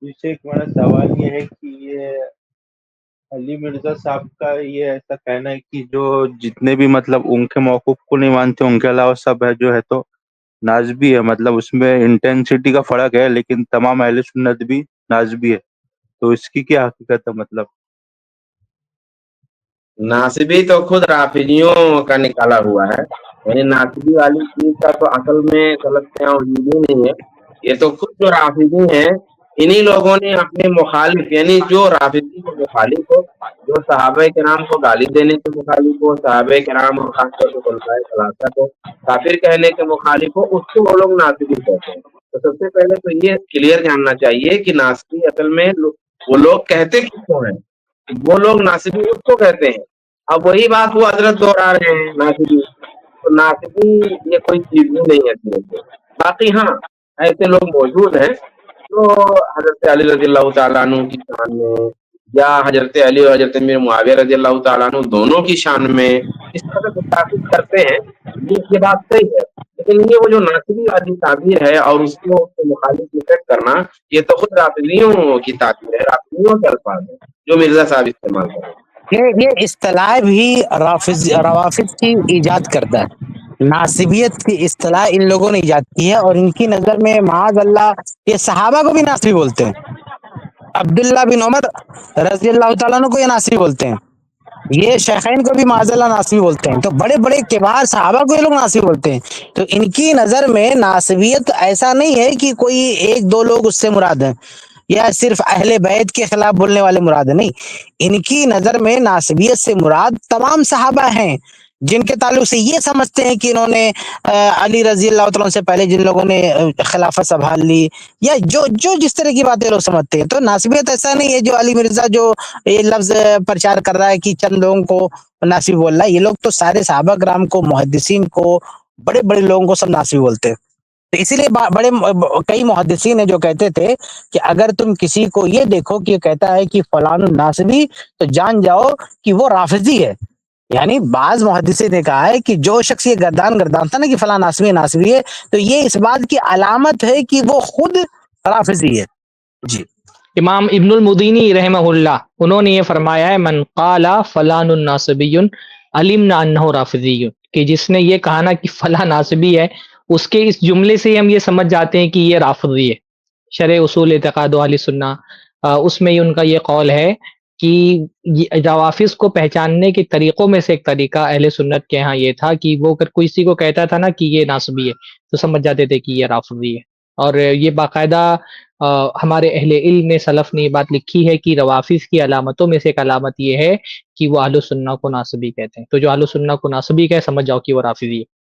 جیسے ایک ہمارا سوال یہ ہے کہ یہ علی مرزا صاحب کا یہ ایسا کہنا ہے کہ جو جتنے بھی مطلب ان کے موقف کو نہیں مانتے ان کے علاوہ سب ہے جو ہے تو نازبی ہے، مطلب اس میں انٹینسٹی کا فرق ہے لیکن تمام اہل سنت بھی نازبی ہے، تو اس کی کیا حقیقت ہے؟ مطلب ناصبی تو خود رافضیوں کا نکالا ہوا ہے، یعنی ناصبی والی چیز کا تو اصل میں غلط یہاں وجود ہی نہیں ہے۔ یہ تو خود جو رافضی ہیں انہی لوگوں نے اپنے مخالف، یعنی جو رافضی کے مخالف ہو، جو صحابہ کرام کو گالی دینے کے مخالف ہو، صحابہ کرام اور خاص طور سے خلفائے ثلاثہ کو کافر کہنے کے مخالف ہو، اس کو وہ لوگ ناصبی کہتے ہیں۔ تو سب سے پہلے تو یہ کلیئر جاننا چاہیے کہ ناصبی اصل میں وہ لوگ کہتے کس کو ہیں، وہ لوگ ناصبی اس کو کہتے ہیں۔ اب وہی بات وہ حضرت دوہرا رہے ہیں ناصبی، تو ناصبی یہ کوئی چیز ہی نہیں ہے اصل میں۔ باقی ہاں ایسے لوگ موجود ہیں جو حضرت علی رضی اللہ تعالیٰ عنہ کی شان میں یا حضرت علی اور حضرت امیر معاویہ رضی اللہ تعالیٰ عنہ دونوں کی شان میں اس طرح سے گستاخی کرتے ہیں، یہ بات صحیح ہے، لیکن یہ وہ جو ناصبی والی تعبیر ہے اور اس کو اس کے مخالف نسبت کرنا، یہ تو خود رافضیوں کی تعبیر ہے، رافضیوں کے الفاظ ہیں جو مرزا صاحب استعمال کرتے ہیں۔ یہ اصطلاح بھی روافظ کی ایجاد کرتا ہے۔ ناصبیت کی اصطلاح ان لوگوں نے ایجاد کی ہے، اور ان کی نظر میں معاذ اللہ یہ صحابہ کو بھی ناصبی بولتے ہیں۔ عبداللہ بن عمر رضی اللہ تعالیٰ عنہ کو یہ ناصبی بولتے ہیں، یہ شیخین کو بھی معاذ اللہ ناصبی بولتے ہیں، تو بڑے بڑے کبار صحابہ کو یہ لوگ ناصبی بولتے ہیں۔ تو ان کی نظر میں ناصبیت ایسا نہیں ہے کہ کوئی ایک دو لوگ اس سے مراد ہیں یا صرف اہل بیت کے خلاف بولنے والے مراد ہیں، نہیں، ان کی نظر میں ناصبیت سے مراد تمام صحابہ ہیں جن کے تعلق سے یہ سمجھتے ہیں کہ انہوں نے علی رضی اللہ تعالیٰ سے پہلے جن لوگوں نے خلافت سنبھال لی، یا جو جس طرح کی باتیں لوگ سمجھتے ہیں۔ تو ناصبیت ایسا نہیں ہے جو علی مرزا جو یہ لفظ پرچار کر رہا ہے کہ چند لوگوں کو ناصبی بول رہا ہے، یہ لوگ تو سارے صحابہ کرام کو، محدثین کو، بڑے بڑے لوگوں کو سب ناصبی بولتے ہیں۔ تو اسی لیے کئی محدثین ہیں جو کہتے تھے کہ اگر تم کسی کو یہ دیکھو کہ یہ کہتا ہے کہ فلان ناصبی، تو جان جاؤ کہ وہ رافضی ہے۔ یعنی بعض محدثین نے کہا ہے کہ جو شخص یہ گردانتا نا کہ فلاں ناصبی ہے، تو یہ اس بات کی علامت ہے کہ وہ خود رافضی ہے۔ جی، امام ابن المدینی رحمہ اللہ انہوں نے یہ فرمایا ہے، من قال فلان ناصبی علمنا انہ رافضی، کہ جس نے یہ کہا نا کہ فلاں ناصبی ہے، اس کے اس جملے سے ہم یہ سمجھ جاتے ہیں کہ یہ رافضی ہے۔ شرح اصول اعتقاد اہل سنہ اس میں ان کا یہ قول ہے کہ روافظ کو پہچاننے کے طریقوں میں سے ایک طریقہ اہل سنت کے ہاں یہ تھا کہ وہ اگر کسی کو کہتا تھا نا کہ یہ ناصبی ہے تو سمجھ جاتے تھے کہ یہ رافضی ہے۔ اور یہ باقاعدہ ہمارے اہل علم نے، سلف نے یہ بات لکھی ہے کہ روافظ کی علامتوں میں سے ایک علامت یہ ہے کہ وہ اہل سنہ کو ناصبی کہتے ہیں، تو جو اہل سنہ کو ناصبی کہے سمجھ جاؤ کہ وہ رافضی ہے۔